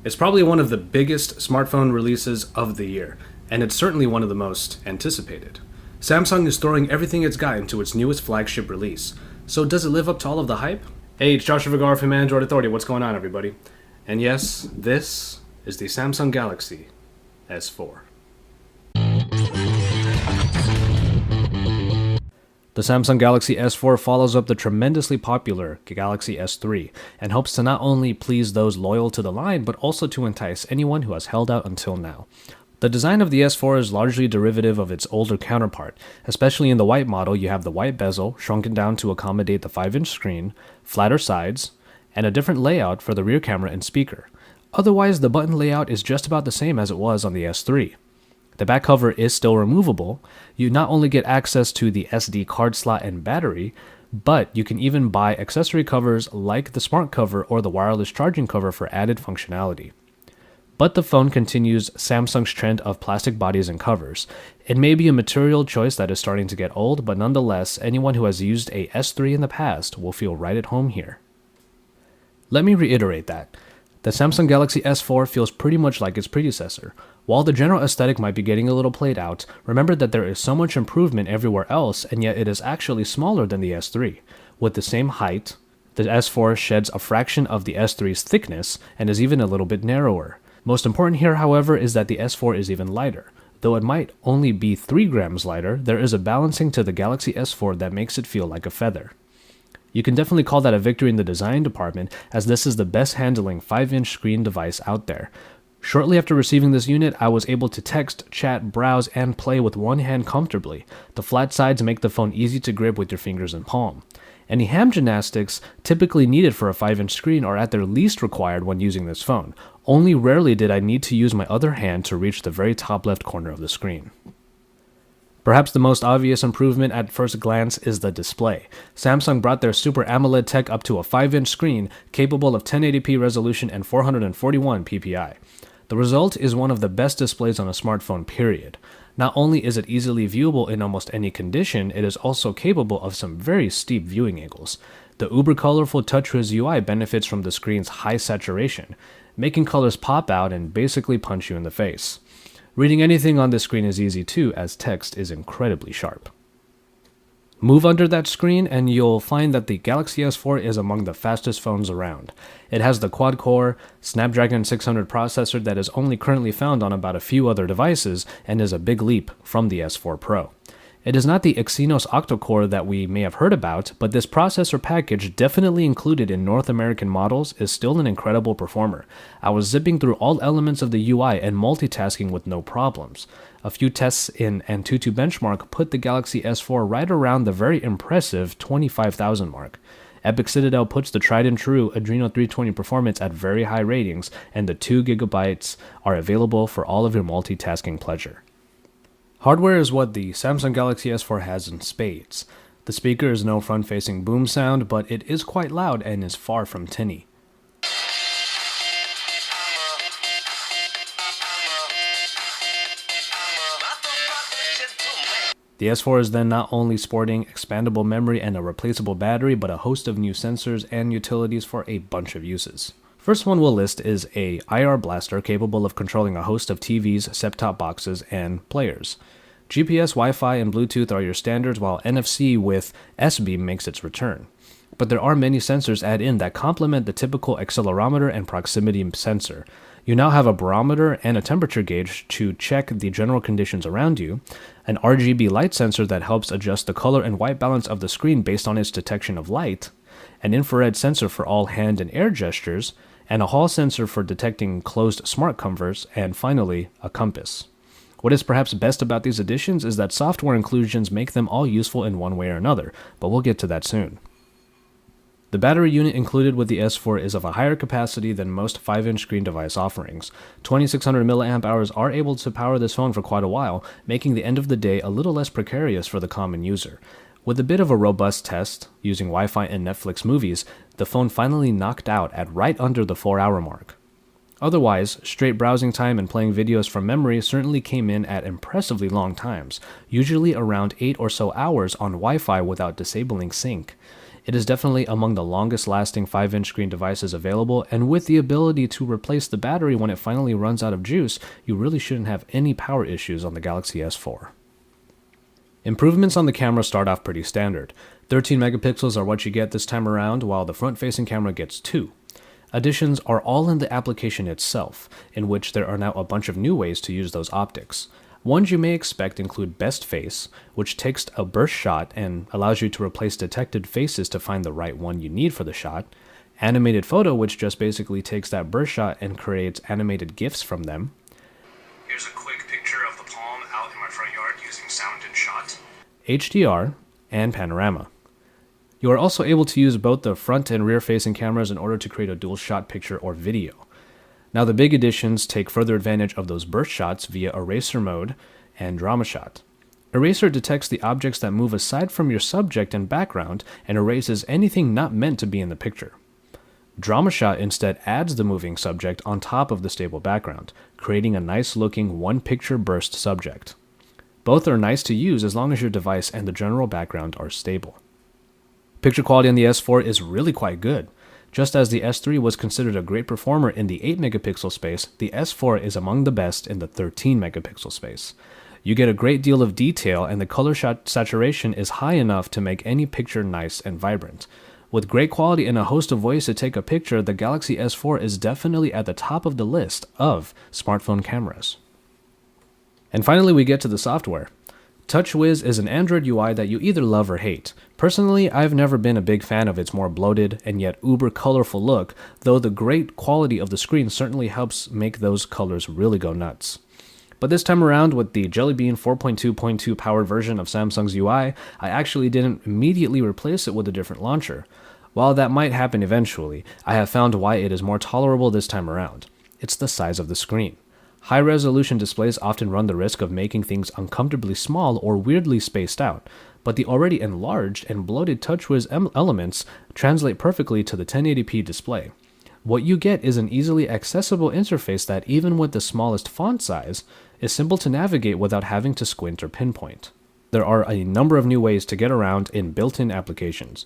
It's probably one of the biggest smartphone releases of the year, and it's certainly one of the most anticipated. Samsung is throwing everything it's got into its newest flagship release, so does it live up to all of the hype? Hey, it's Joshua Vergara from Android Authority. What's going on, everybody? And yes, this is the Samsung Galaxy S4. The Samsung Galaxy S4 follows up the tremendously popular Galaxy S3 and hopes to not only please those loyal to the line, but also to entice anyone who has held out until now. The design of the S4 is largely derivative of its older counterpart. Especially in the white model, you have the white bezel shrunken down to accommodate the 5-inch screen, flatter sides, and a different layout for the rear camera and speaker. Otherwise, the button layout is just about the same as it was on the S3. The back cover is still removable. You not only get access to the SD card slot and battery, but you can even buy accessory covers like the smart cover or the wireless charging cover for added functionality. But the phone continues Samsung's trend of plastic bodies and covers. It may be a material choice that is starting to get old, but nonetheless, anyone who has used a S3 in the past will feel right at home here. Let me reiterate that. The Samsung Galaxy S4 feels pretty much like its predecessor. While the general aesthetic might be getting a little played out, remember that there is so much improvement everywhere else, and yet it is actually smaller than the S3. With the same height, the S4 sheds a fraction of the S3's thickness and is even a little bit narrower. Most important here, however, is that the S4 is even lighter. Though it might only be 3 grams lighter, there is a balancing to the Galaxy S4 that makes it feel like a feather. You can definitely call that a victory in the design department, as this is the best handling 5-inch screen device out there. Shortly after receiving this unit, I was able to text, chat, browse, and play with one hand comfortably. The flat sides make the phone easy to grip with your fingers and palm. Any hand gymnastics typically needed for a 5-inch screen are at their least required when using this phone. Only rarely did I need to use my other hand to reach the very top left corner of the screen. Perhaps the most obvious improvement at first glance is the display. Samsung brought their Super AMOLED tech up to a 5-inch screen capable of 1080p resolution and 441 ppi. The result is one of the best displays on a smartphone, period. Not only is it easily viewable in almost any condition, it is also capable of some very steep viewing angles. The uber colorful TouchWiz UI benefits from the screen's high saturation, making colors pop out and basically punch you in the face. Reading anything on this screen is easy too, as text is incredibly sharp. Move under that screen and you'll find that the Galaxy S4 is among the fastest phones around. It has the quad-core Snapdragon 600 processor that is only currently found on about a few other devices and is a big leap from the S4 Pro. It is not the Exynos octa-core that we may have heard about, but this processor package, definitely included in North American models, is still an incredible performer. I was zipping through all elements of the UI and multitasking with no problems. A few tests in Antutu Benchmark put the Galaxy S4 right around the very impressive 25,000 mark. Epic Citadel puts the tried and true Adreno 320 performance at very high ratings, and the 2GB are available for all of your multitasking pleasure. Hardware is what the Samsung Galaxy S4 has in spades. The speaker is no front-facing boom sound, but it is quite loud and is far from tinny. The S4 is then not only sporting expandable memory and a replaceable battery, but a host of new sensors and utilities for a bunch of uses. First one we'll list is a IR blaster capable of controlling a host of TVs, set-top boxes, and players. GPS, Wi-Fi, and Bluetooth are your standards, while NFC with S-Beam makes its return. But there are many sensors added in that complement the typical accelerometer and proximity sensor. You now have a barometer and a temperature gauge to check the general conditions around you, an RGB light sensor that helps adjust the color and white balance of the screen based on its detection of light, an infrared sensor for all hand and air gestures, and a hall sensor for detecting closed smart covers, and finally, a compass. What is perhaps best about these additions is that software inclusions make them all useful in one way or another, but we'll get to that soon. The battery unit included with the S4 is of a higher capacity than most 5-inch screen device offerings. 2600 mAh are able to power this phone for quite a while, making the end of the day a little less precarious for the common user. With a bit of a robust test, using Wi-Fi and Netflix movies, the phone finally knocked out at right under the 4-hour mark. Otherwise, straight browsing time and playing videos from memory certainly came in at impressively long times, usually around 8 or so hours on Wi-Fi without disabling sync. It is definitely among the longest lasting 5-inch screen devices available, and with the ability to replace the battery when it finally runs out of juice, you really shouldn't have any power issues on the Galaxy S4. Improvements on the camera start off pretty standard. 13 megapixels are what you get this time around, while the front-facing camera gets 2. Additions are all in the application itself, in which there are now a bunch of new ways to use those optics. Ones you may expect include Best Face, which takes a burst shot and allows you to replace detected faces to find the right one you need for the shot. Animated Photo, which just basically takes that burst shot and creates animated GIFs from them. Here's a quick picture of the palm out in my front yard using sound and shot. HDR, and Panorama. You are also able to use both the front and rear facing cameras in order to create a dual shot picture or video. Now the big additions take further advantage of those burst shots via Eraser Mode and Drama Shot. Eraser detects the objects that move aside from your subject and background and erases anything not meant to be in the picture. Drama Shot instead adds the moving subject on top of the stable background, creating a nice looking one-picture burst subject. Both are nice to use as long as your device and the general background are stable. Picture quality on the S4 is really quite good. Just as the S3 was considered a great performer in the 8 megapixel space, the S4 is among the best in the 13 megapixel space. You get a great deal of detail, and the color saturation is high enough to make any picture nice and vibrant. With great quality and a host of ways to take a picture, the Galaxy S4 is definitely at the top of the list of smartphone cameras. And finally, we get to the software. TouchWiz is an Android UI that you either love or hate. Personally, I've never been a big fan of its more bloated and yet uber colorful look, though the great quality of the screen certainly helps make those colors really go nuts. But this time around, with the Jelly Bean 4.2.2 powered version of Samsung's UI, I actually didn't immediately replace it with a different launcher. While that might happen eventually, I have found why it is more tolerable this time around. It's the size of the screen. High-resolution displays often run the risk of making things uncomfortably small or weirdly spaced out, but the already enlarged and bloated TouchWiz elements translate perfectly to the 1080p display. What you get is an easily accessible interface that, even with the smallest font size, is simple to navigate without having to squint or pinpoint. There are a number of new ways to get around in built-in applications.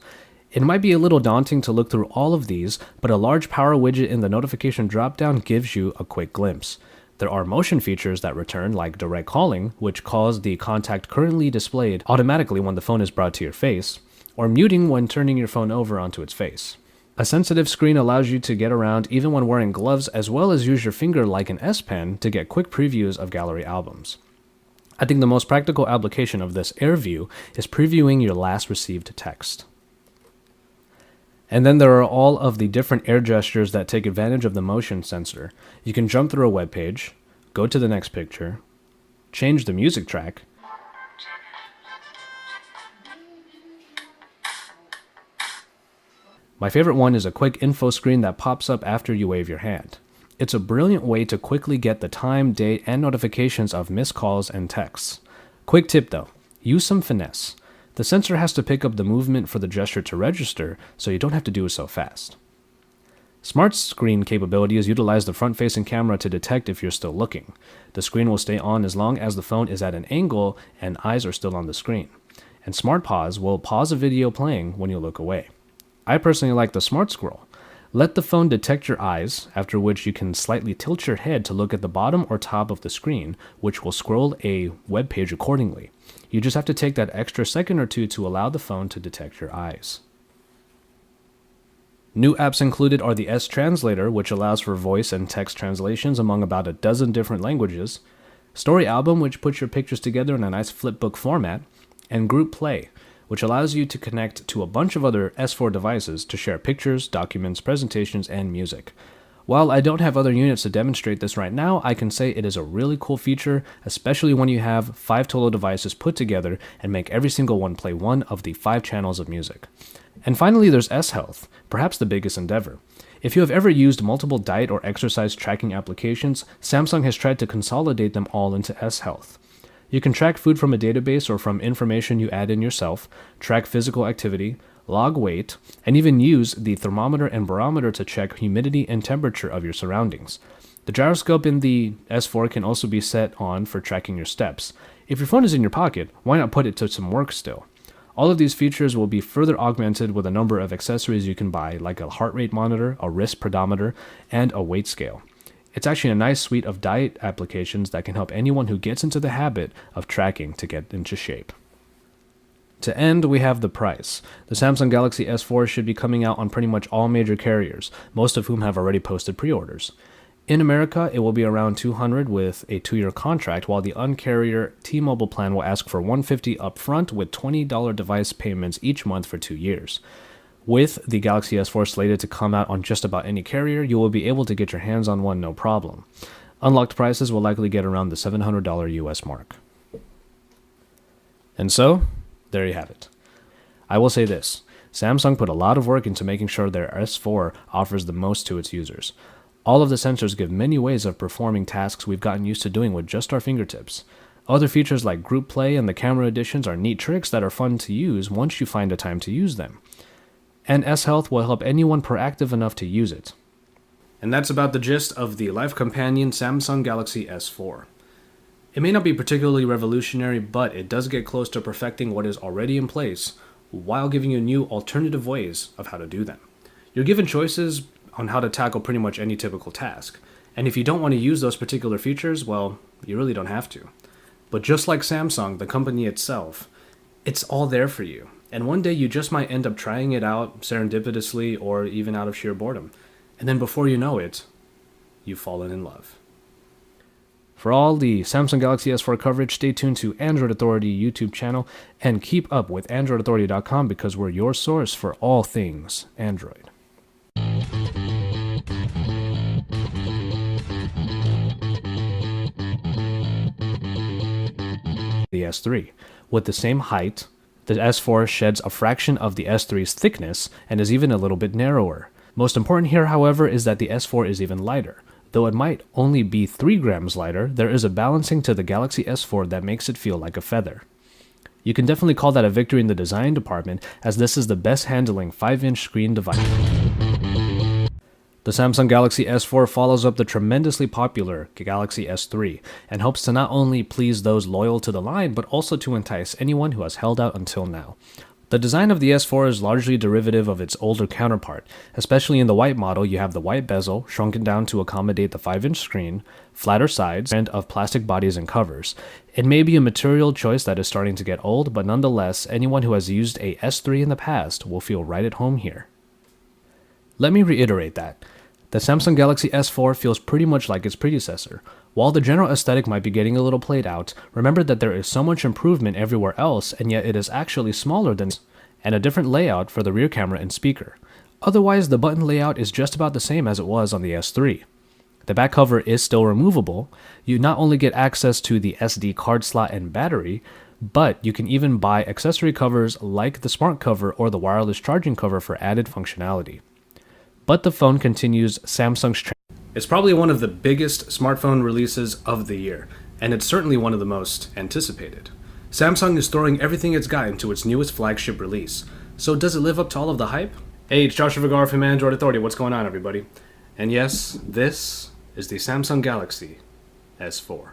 It might be a little daunting to look through all of these, but a large power widget in the notification dropdown gives you a quick glimpse. There are motion features that return, like direct calling, which calls the contact currently displayed automatically when the phone is brought to your face, or muting when turning your phone over onto its face. A sensitive screen allows you to get around even when wearing gloves, as well as use your finger like an S Pen to get quick previews of gallery albums. I think the most practical application of this Air View is previewing your last received text. And then there are all of the different air gestures that take advantage of the motion sensor. You can jump through a web page, go to the next picture, change the music track, my favorite one is a quick info screen that pops up after you wave your hand. It's a brilliant way to quickly get the time, date, and notifications of missed calls and texts. Quick tip though, use some finesse. The sensor has to pick up the movement for the gesture to register, so you don't have to do it so fast. Smart Screen capabilities utilize the front-facing camera to detect if you're still looking. The screen will stay on as long as the phone is at an angle and eyes are still on the screen. And Smart Pause will pause a video playing when you look away. I personally like the Smart Scroll. Let the phone detect your eyes, after which you can slightly tilt your head to look at the bottom or top of the screen, which will scroll a web page accordingly. You just have to take that extra second or two to allow the phone to detect your eyes. New apps included are the S Translator, which allows for voice and text translations among about a dozen different languages, Story Album, which puts your pictures together in a nice flipbook format, and Group Play, which allows you to connect to a bunch of other S4 devices to share pictures, documents, presentations, and music. While I don't have other units to demonstrate this right now, I can say it is a really cool feature, especially when you have 5 total devices put together and make every single one play one of the 5 channels of music. And finally, there's S-Health, perhaps the biggest endeavor. If you have ever used multiple diet or exercise tracking applications, Samsung has tried to consolidate them all into S-Health. You can track food from a database or from information you add in yourself, track physical activity, log weight, and even use the thermometer and barometer to check humidity and temperature of your surroundings. The gyroscope in the S4 can also be set on for tracking your steps. If your phone is in your pocket, why not put it to some work still? All of these features will be further augmented with a number of accessories you can buy, like a heart rate monitor, a wrist pedometer, and a weight scale. It's actually a nice suite of diet applications that can help anyone who gets into the habit of tracking to get into shape. To end, we have the price. The Samsung Galaxy S4 should be coming out on pretty much all major carriers, most of whom have already posted pre-orders. In America, it will be around $200 with a 2-year contract, while the uncarrier T-Mobile plan will ask for $150 upfront with $20 device payments each month for 2 years. With the Galaxy S4 slated to come out on just about any carrier, you will be able to get your hands on one no problem. Unlocked prices will likely get around the $700 US mark. And so, there you have it. I will say this, Samsung put a lot of work into making sure their S4 offers the most to its users. All of the sensors give many ways of performing tasks we've gotten used to doing with just our fingertips. Other features like group play and the camera additions are neat tricks that are fun to use once you find a time to use them. And S-Health will help anyone proactive enough to use it. And that's about the gist of the Life Companion Samsung Galaxy S4. It may not be particularly revolutionary, but it does get close to perfecting what is already in place, while giving you new alternative ways of how to do them. You're given choices on how to tackle pretty much any typical task, and if you don't want to use those particular features, well, you really don't have to. But just like Samsung, the company itself, it's all there for you, and one day you just might end up trying it out serendipitously or even out of sheer boredom, and then before you know it, you've fallen in love. For all the Samsung Galaxy S4 coverage, stay tuned to Android Authority YouTube channel and keep up with AndroidAuthority.com because we're your source for all things Android. The S3. With the same height, the S4 sheds a fraction of the S3's thickness and is even a little bit narrower. Most important here, however, is that the S4 is even lighter. Though it might only be 3 grams lighter, there is a balancing to the Galaxy S4 that makes it feel like a feather. You can definitely call that a victory in the design department, as this is the best handling 5-inch screen device. The Samsung Galaxy S4 follows up the tremendously popular Galaxy S3 and hopes to not only please those loyal to the line, but also to entice anyone who has held out until now. The design of the S4 is largely derivative of its older counterpart. Especially in the white model, you have the white bezel, shrunken down to accommodate the 5-inch screen, flatter sides, and of plastic bodies and covers. It may be a material choice that is starting to get old, but nonetheless, anyone who has used a S3 in the past will feel right at home here. Let me reiterate that. The Samsung Galaxy S4 feels pretty much like its predecessor. While the general aesthetic might be getting a little played out, remember that there is so much improvement everywhere else, and yet it is actually smaller than and a different layout for the rear camera and speaker. Otherwise, the button layout is just about the same as it was on the S3. The back cover is still removable. You not only get access to the SD card slot and battery, but you can even buy accessory covers like the smart cover or the wireless charging cover for added functionality. But the phone continues Samsung's trend. It's probably one of the biggest smartphone releases of the year, and it's certainly one of the most anticipated. Samsung is throwing everything it's got into its newest flagship release. So does it live up to all of the hype? Hey, it's Joshua Vergara from Android Authority. What's going on, everybody? And yes, this is the Samsung Galaxy S4.